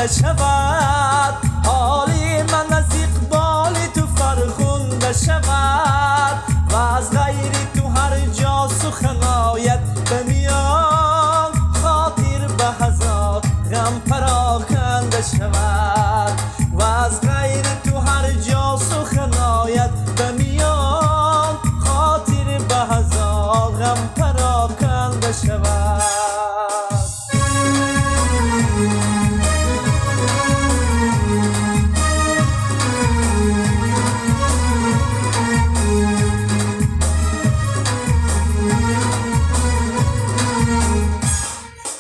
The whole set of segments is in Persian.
شود، حالی من از اقبال تو فرخنده شود و از غیر تو هر جا سخن آید به میان، خاطر به هزار غم پراکنده شود و از غیر تو هر جا سخن آید به میان، خاطر به هزار غم پراکنده شود.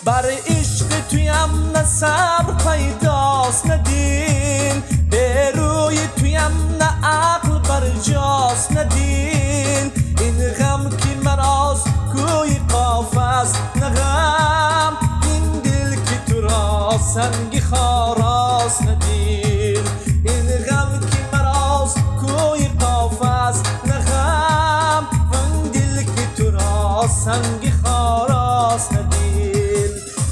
بر عشق تویم نه صبر پیداست نه دین، به روی تویم نه عقل برجاست نه دین، این غم که مراست کوی قاف است نه غم، این دل که تو را سنگ خاراست نه دین، این غم که مراست کوی قاف است نه غم، این دل که تو را سنگ خاراست نه دین.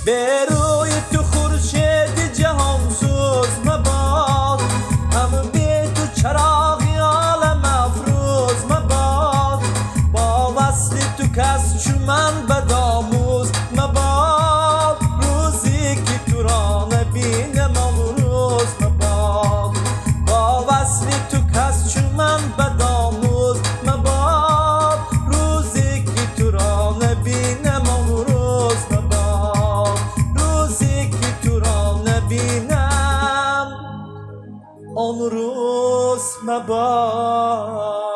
به روی تو خورشید جهان سوز مباد، هم به تو چراغی عالم افروز مباد، با وصل تو کس چو من بدآموز مباد، روزی که تو را نبینم آن روز مباد، با وصل تو کس چو من بدآموز مباد، روزی که تو را نبینم آن روز مباد، روزی که تو را نبینم آن روز مباد.